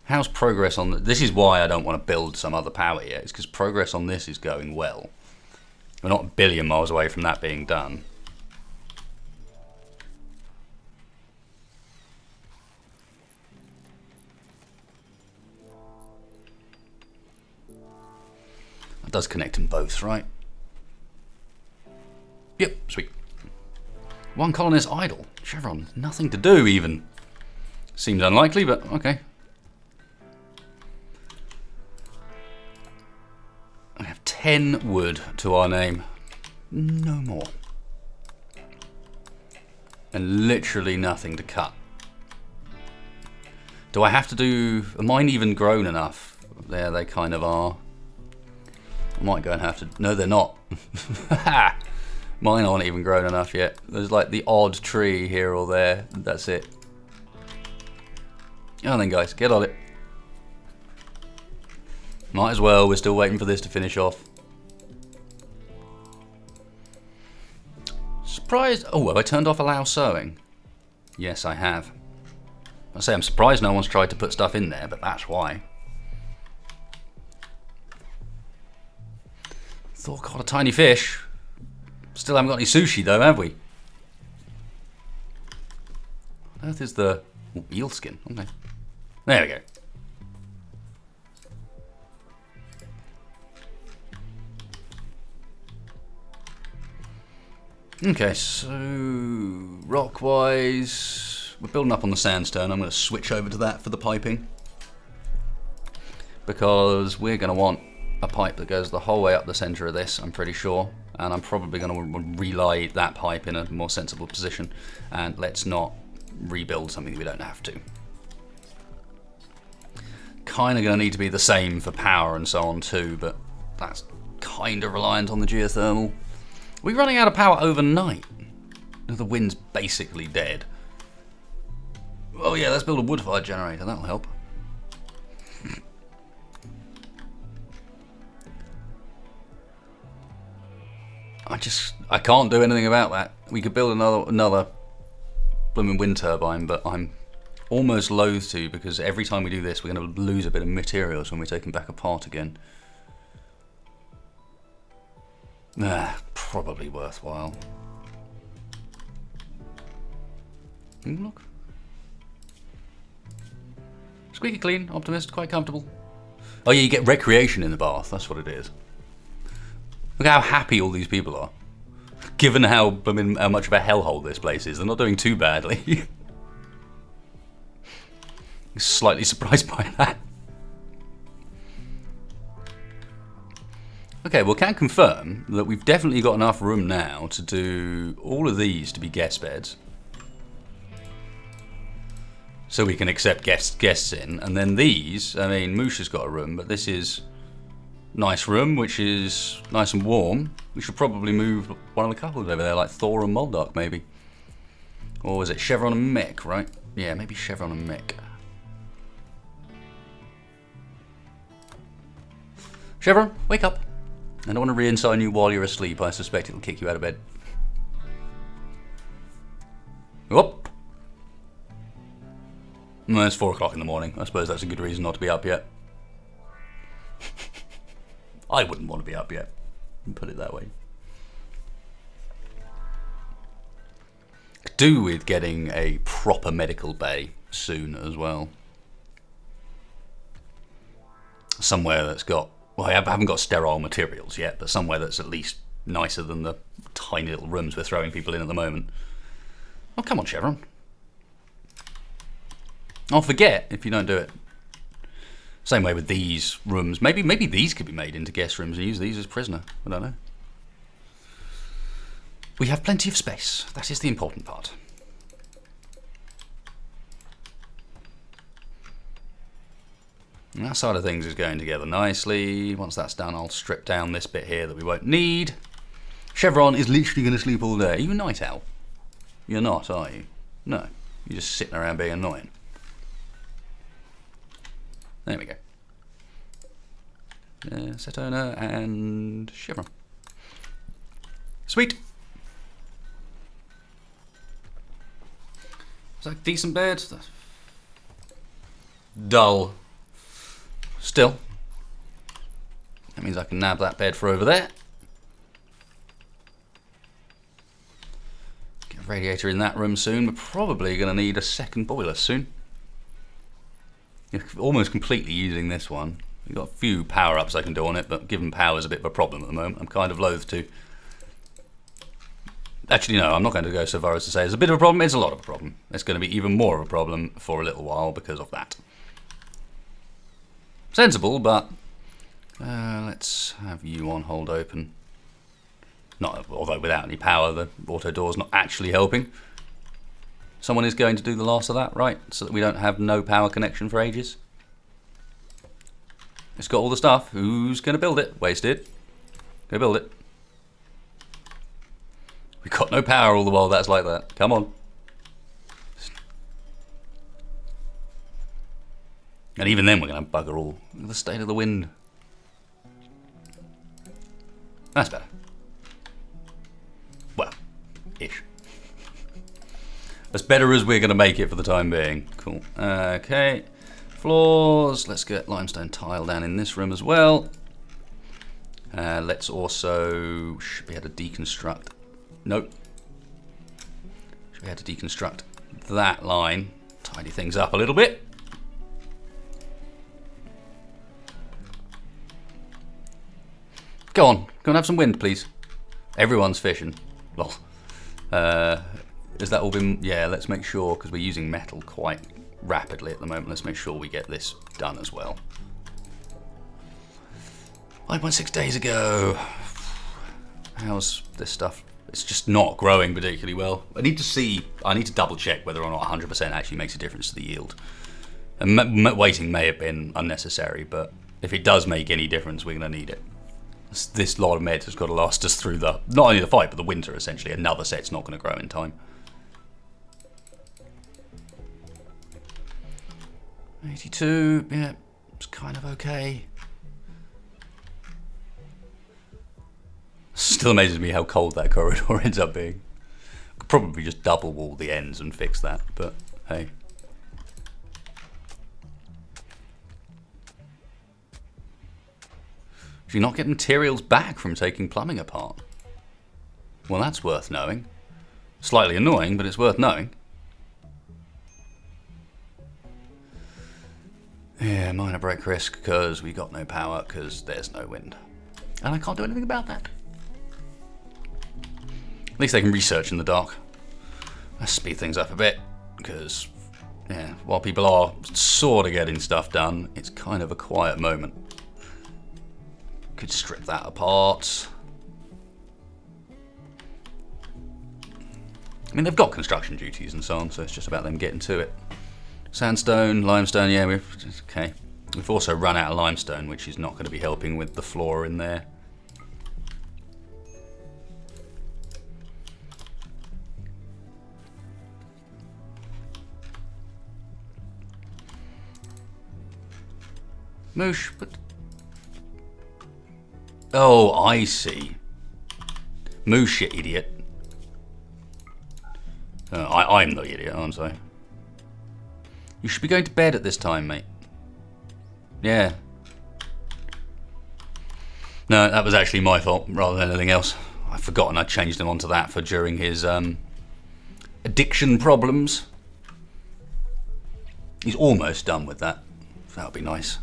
How's progress on this? Is why I don't want to build some other power yet. It's because progress on this is going well. We're not a billion miles away from that being done. It does connect them both, right? Yep, sweet. One colonist idle. Chevron, nothing to do even. Seems unlikely, but okay. I have 10 wood to our name. No more. And literally nothing to cut. Do I have to do... Are mine even grown enough? There they kind of are. I might go and have to... No, they're not. Mine aren't even grown enough yet. There's like the odd tree here or there. That's it. Oh, then guys, get on it. Might as well, we're still waiting for this to finish off. Surprised... Oh, have I turned off allow sewing? Yes, I have. I say I'm surprised no one's tried to put stuff in there, but that's why. Thought caught a tiny fish. Still haven't got any sushi though, have we? What on earth is the... Oh, eel skin, okay. There we go. Okay, so rock-wise, we're building up on the sandstone. I'm going to switch over to that for the piping. Because we're going to want a pipe that goes the whole way up the centre of this, I'm pretty sure. And I'm probably going to relay that pipe in a more sensible position. And let's not rebuild something that we don't have to. Kind of going to need to be the same for power and so on too, but that's kind of reliant on the geothermal. We're running out of power overnight. The wind's basically dead. Oh yeah, let's build a wood-fired generator, that'll help. I can't do anything about that. We could build another blooming wind turbine, but I'm almost loath to, because every time we do this, we're going to lose a bit of materials when we take them back apart again. Probably worthwhile. Ooh, look. Squeaky clean, optimist, quite comfortable. Oh yeah, you get recreation in the bath, that's what it is. Look how happy all these people are. Given how much of a hellhole this place is, they're not doing too badly. Slightly surprised by that. Okay, well, can confirm that we've definitely got enough room now to do all of these to be guest beds. So we can accept guests in. And then these, I mean, Musha's got a room, but this is nice room, which is nice and warm. We should probably move one of the couples over there, like Thor and Moldark, maybe. Or was it Chevron and Mick, right? Yeah, maybe Chevron and Mick. Chevron, wake up. I don't want to re-ensign you while you're asleep. I suspect it'll kick you out of bed. Whoop. No, it's 4 o'clock in the morning. I suppose that's a good reason not to be up yet. I wouldn't want to be up yet. Put it that way. Could do with getting a proper medical bay soon as well. Somewhere that's got... Well, I haven't got sterile materials yet, but somewhere that's at least nicer than the tiny little rooms we're throwing people in at the moment. Oh, come on, Chevron. I'll forget if you don't do it. Same way with these rooms. Maybe these could be made into guest rooms and use these as prisoner. I don't know. We have plenty of space. That is the important part. And that side of things is going together nicely. Once that's done, I'll strip down this bit here that we won't need. Chevron is literally going to sleep all day. Are you a night owl? You're not, are you? No. You're just sitting around being annoying. There we go. Setona and Chevron. Sweet. Is that a decent bed? Dull. Still. That means I can nab that bed for over there. Get a radiator in that room soon. We're probably going to need a second boiler soon. You're almost completely using this one. We've got a few power-ups I can do on it, but given power is a bit of a problem at the moment, I'm kind of loath to. Actually, no, I'm not going to go so far as to say it's a bit of a problem. It's a lot of a problem. It's going to be even more of a problem for a little while because of that. Sensible, but let's have you on hold open. Not, although without any power, the auto door's not actually helping. Someone is going to do the last of that, right? So that we don't have no power connection for ages. It's got all the stuff. Who's going to build it? Wasted. Go build it. We've got no power all the while that's like that. Come on. And even then we're going to bugger all. Look at the state of the wind. That's better. Well, ish. As better as we're going to make it for the time being. Cool. Okay. Floors. Let's get limestone tile down in this room as well. Let's also... Should be able to deconstruct... Nope. Should be able to deconstruct that line. Tidy things up a little bit. Go on. Go and have some wind, please. Everyone's fishing. Lol. Has that all been... Yeah, let's make sure, because we're using metal quite rapidly at the moment. Let's make sure we get this done as well. 5.6 days ago. How's this stuff? It's just not growing particularly well. I need to double check whether or not 100% actually makes a difference to the yield. And waiting may have been unnecessary, but if it does make any difference, we're going to need it. This lot of meds has got to last us through the, not only the fight, but the winter essentially. Another set's not going to grow in time. 82, yeah, it's kind of okay. Still amazes me how cold that corridor ends up being. Could probably just double wall the ends and fix that, but hey. Do you not get materials back from taking plumbing apart? Well, that's worth knowing. Slightly annoying, but it's worth knowing. Yeah, minor break risk because we got no power because there's no wind. And I can't do anything about that. At least they can research in the dark. Let's speed things up a bit because, yeah, while people are sort of getting stuff done, it's kind of a quiet moment. Could strip that apart. I mean, they've got construction duties and so on, so it's just about them getting to it. Sandstone, limestone, yeah, okay. We've also run out of limestone, which is not going to be helping with the floor in there. Moosh, but... Oh, I see. Moosh, you idiot. I'm the idiot, aren't I? You should be going to bed at this time, mate. Yeah. No, that was actually my fault rather than anything else. I've forgotten I changed him onto that for during his addiction problems. He's almost done with that. That'll be nice.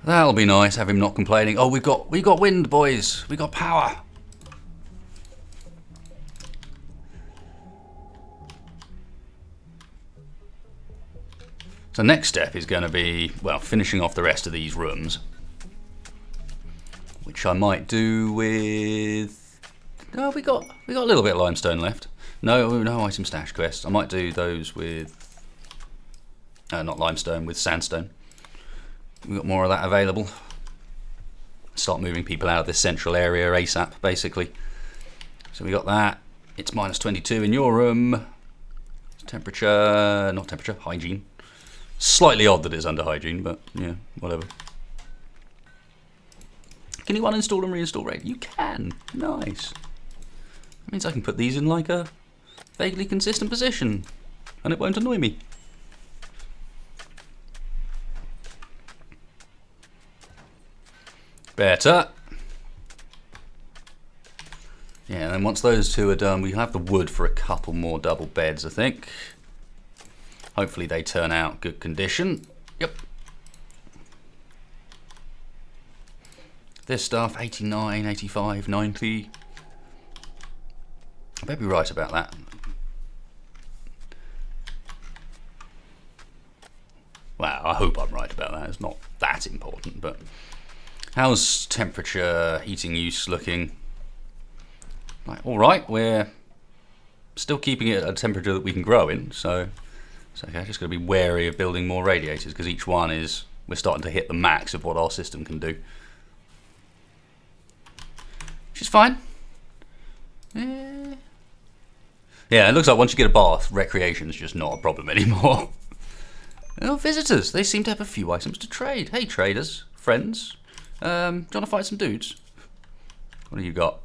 That'll be nice, have him not complaining. Oh, we got wind, boys. We got power. So next step is going to be, well, finishing off the rest of these rooms, which I might do with. No, we got a little bit of limestone left. No item stash quests. I might do those with, not limestone, with sandstone. We've got more of that available. Start moving people out of this central area ASAP, basically. So we got that. It's minus 22 in your room. Temperature, not temperature, hygiene. Slightly odd that it's under hygiene, but yeah, whatever. Can you uninstall and reinstall RAID? You can. Nice. That means I can put these in like a vaguely consistent position, and it won't annoy me. Better. Yeah, and then once those two are done, we have the wood for a couple more double beds, I think. Hopefully they turn out good condition. Yep. This stuff, 89, 85, 90. I better be right about that. Well, I hope I'm right about that. It's not that important, but how's temperature, heating use looking? Right, all right, we're still keeping it at a temperature that we can grow in, so it's okay. Just got to be wary of building more radiators because each one is, we're starting to hit the max of what our system can do, which is fine. Yeah, it looks like once you get a bath, recreation is just not a problem anymore. Oh, visitors. They seem to have a few items to trade. Hey, traders, friends. Do you want to fight some dudes? What do you got?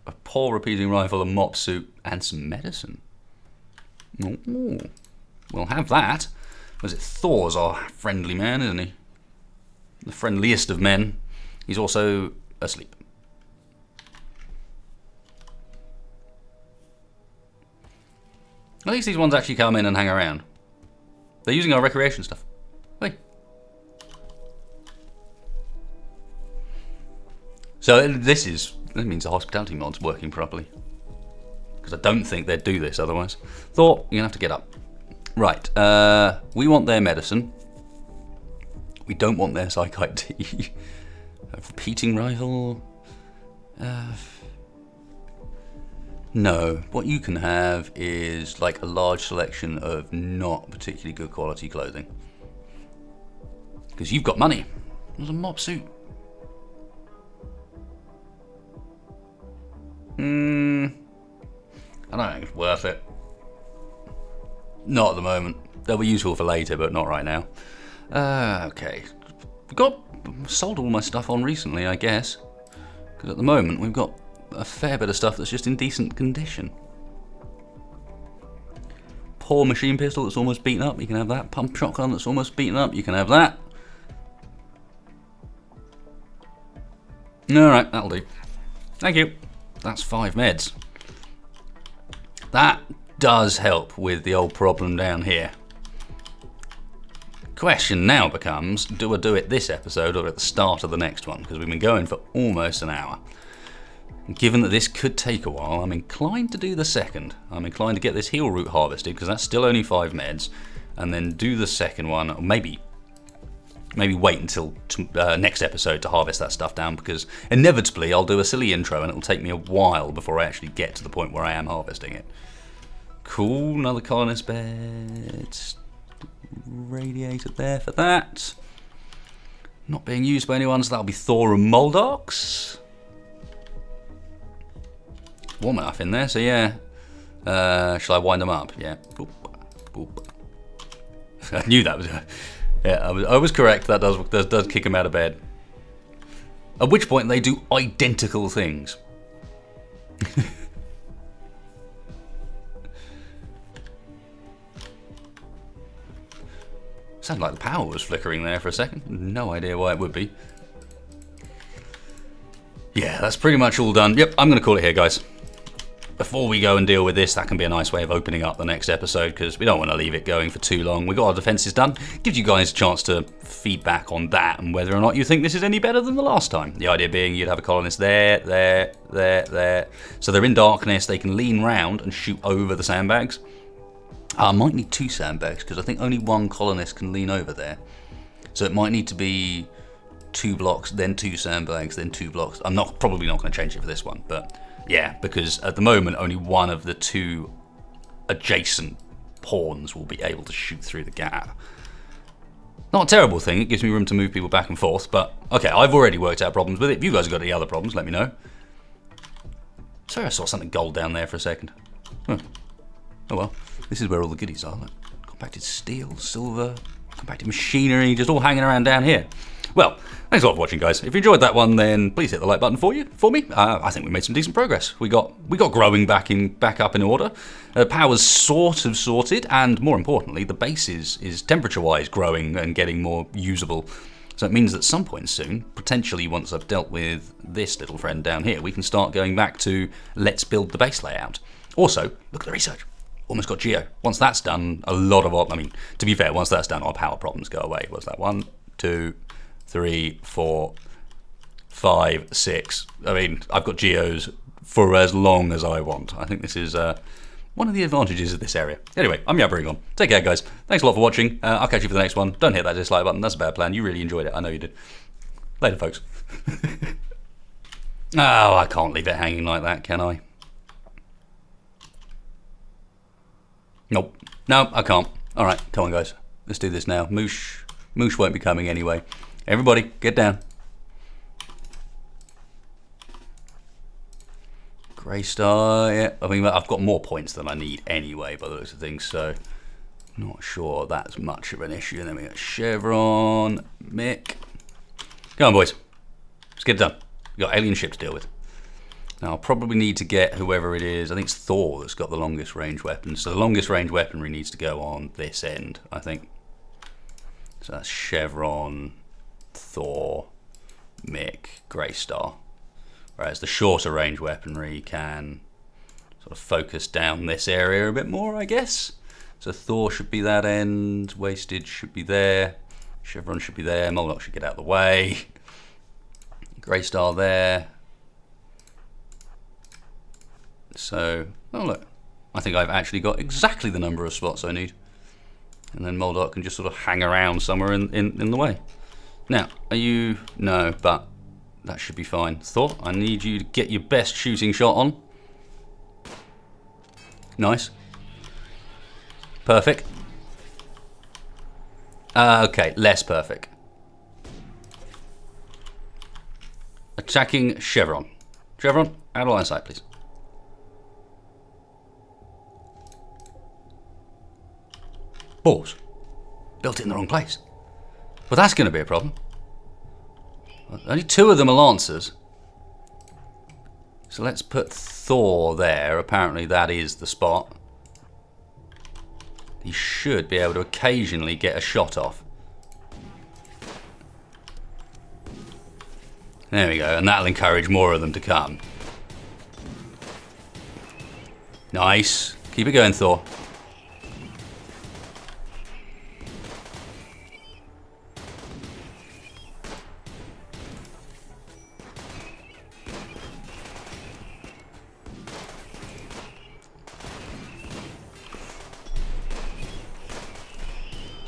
A paw repeating rifle, a mop suit, and some medicine. Ooh. We'll have that. Was it Thor's our friendly man, isn't he? The friendliest of men. He's also asleep. At least these ones actually come in and hang around. They're using our recreation stuff. Hey. So that means the hospitality mod's working properly. Because I don't think they'd do this otherwise. Thor, you're going to have to get up. Right, we want their medicine. We don't want their psychite tea. A repeating rifle. No, what you can have is like a large selection of not particularly good quality clothing. Because you've got money. There's a mop suit. I don't think it's worth it. Not at the moment. They'll be useful for later, but not right now. Okay. Sold all my stuff on recently, I guess. Because at the moment we've got a fair bit of stuff that's just in decent condition. Poor machine pistol that's almost beaten up, you can have that. Pump shotgun that's almost beaten up, you can have that. Alright, that'll do. Thank you. That's 5 meds. That does help with the old problem down here. Question now becomes, do I do it this episode or at the start of the next one? Because we've been going for almost an hour. Given that this could take a while, I'm inclined to do the second. I'm inclined to get this heal root harvested, because that's still only 5 meds, and then do the second one, or maybe wait until next episode to harvest that stuff down, because inevitably I'll do a silly intro and it'll take me a while before I actually get to the point where I am harvesting it. Cool, another colonist bed. Radiator there for that. Not being used by anyone, so that'll be Thor and Moldox. Warm enough in there, so yeah. Shall I wind them up? Yeah. Boop, boop. I knew that was. Yeah, I was correct. That does kick them out of bed. At which point they do identical things. Sounded like the power was flickering there for a second. No idea why it would be. Yeah, that's pretty much all done. Yep, I'm going to call it here, guys. Before we go and deal with this, that can be a nice way of opening up the next episode, because we don't want to leave it going for too long. We got our defences done. Gives you guys a chance to feedback on that and whether or not you think this is any better than the last time. The idea being you'd have a colonist there. So they're in darkness, they can lean round and shoot over the sandbags. I might need 2 sandbags, because I think only 1 colonist can lean over there. So it might need to be 2 blocks, then 2 sandbags, then 2 blocks. I'm probably not going to change it for this one, but yeah, because at the moment only one of the 2 adjacent pawns will be able to shoot through the gap. Not a terrible thing, it gives me room to move people back and forth, but okay, I've already worked out problems with it. If you guys have got any other problems, let me know. Sorry, I saw something gold down there for a second. Huh. Oh well, this is where all the goodies are. Like compacted steel, silver, compacted machinery, just all hanging around down here. Well, thanks a lot for watching, guys. If you enjoyed that one, then please hit the like button for me. I think we made some decent progress. We got growing back up in order. Power's sort of sorted, and more importantly, the base is temperature-wise growing and getting more usable. So it means that at some point soon, potentially once I've dealt with this little friend down here, we can start going back to let's build the base layout. Also, look at the research. Almost got Geo. Once that's done, to be fair, once that's done, our power problems go away. What's that? 1, 2, 3, 4, 5, 6. I mean, I've got geos for as long as I want. I think this is one of the advantages of this area. Anyway, I'm yabbering on. Take care, guys. Thanks a lot for watching. I'll catch you for the next one. Don't hit that dislike button. That's a bad plan. You really enjoyed it. I know you did. Later, folks. Oh, I can't leave it hanging like that, can I? Nope. No, I can't. All right, come on, guys. Let's do this now. Moosh won't be coming anyway. Everybody, get down. Grey Star, yeah. I mean, I've got more points than I need anyway, by the looks of things, so not sure that's much of an issue. And then we got Chevron, Mick. Come on, boys. Let's get it done. We've got alien ship to deal with. Now, I'll probably need to get whoever it is. I think it's Thor that's got the longest range weapons. So the longest range weaponry needs to go on this end, I think. So that's Chevron, Thor, Mick, Grey Star. Whereas the shorter range weaponry can sort of focus down this area a bit more, I guess. So Thor should be that end, Wasted should be there, Chevron should be there, Moldoc should get out of the way. Grey Star there. So, oh look, I think I've actually got exactly the number of spots I need. And then Moldoc can just sort of hang around somewhere in the way. Now, are you... No, but that should be fine. Thor, I need you to get your best shooting shot on. Nice. Perfect. Okay, less perfect. Attacking Chevron. Chevron, out of line of sight, please. Balls. Built it in the wrong place. Well, that's going to be a problem. Only 2 of them are Lancers. So let's put Thor there. Apparently that is the spot. He should be able to occasionally get a shot off. There we go, and that'll encourage more of them to come. Nice. Keep it going, Thor.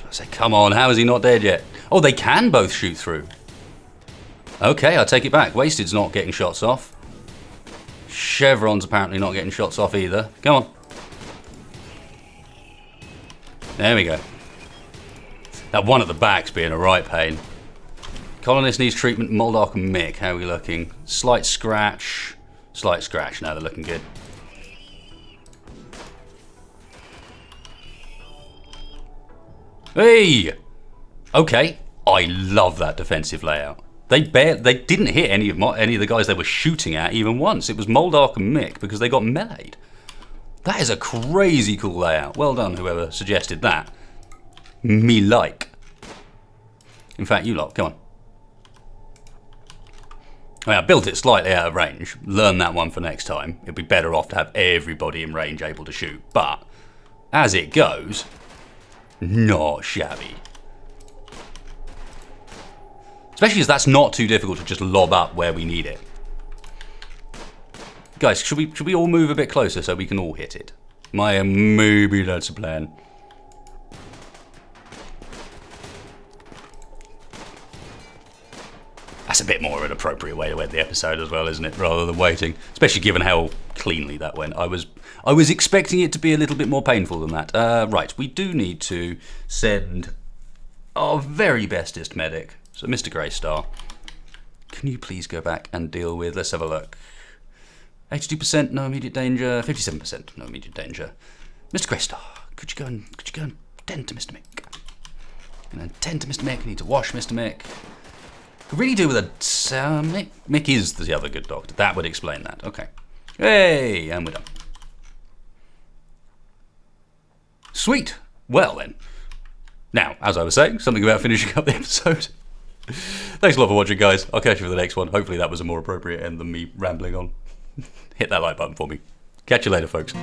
I say, come on, how is he not dead yet? Oh, they can both shoot through. Okay, I take it back. Wasted's not getting shots off. Chevron's apparently not getting shots off either. Come on. There we go. That one at the back's being a right pain. Colonist needs treatment. Moldoc and Mick, how are we looking? Slight scratch. Slight scratch. No, they're looking good. Hey! Okay. I love that defensive layout. They didn't hit any of the guys they were shooting at even once. It was Moldoc and Mick because they got meleeed. That is a crazy cool layout. Well done, whoever suggested that. Me like. In fact, you lot, come on. I built it slightly out of range. Learn that one for next time. It'd be better off to have everybody in range able to shoot. But, as it goes, not shabby. Especially as that's not too difficult to just lob up where we need it. Guys, should we all move a bit closer so we can all hit it? Maybe that's a plan. That's a bit more of an appropriate way to end the episode as well, isn't it? Rather than waiting. Especially given how cleanly that went. I was expecting it to be a little bit more painful than that. Right, we do need to send our very bestest medic. So, Mr. Grey Star, can you please go back and deal with, let's have a look. 82% no immediate danger, 57% no immediate danger. Mr. Grey Star, could you go and tend to Mr. Mick? And then tend to Mr. Mick, need to wash Mr. Mick. Could really do with a Mick is the other good doctor. That would explain that. Okay. Hey, and we're done. Sweet. Well then. Now, as I was saying, something about finishing up the episode. Thanks a lot for watching, guys. I'll catch you for the next one. Hopefully that was a more appropriate end than me rambling on. Hit that like button for me. Catch you later, folks.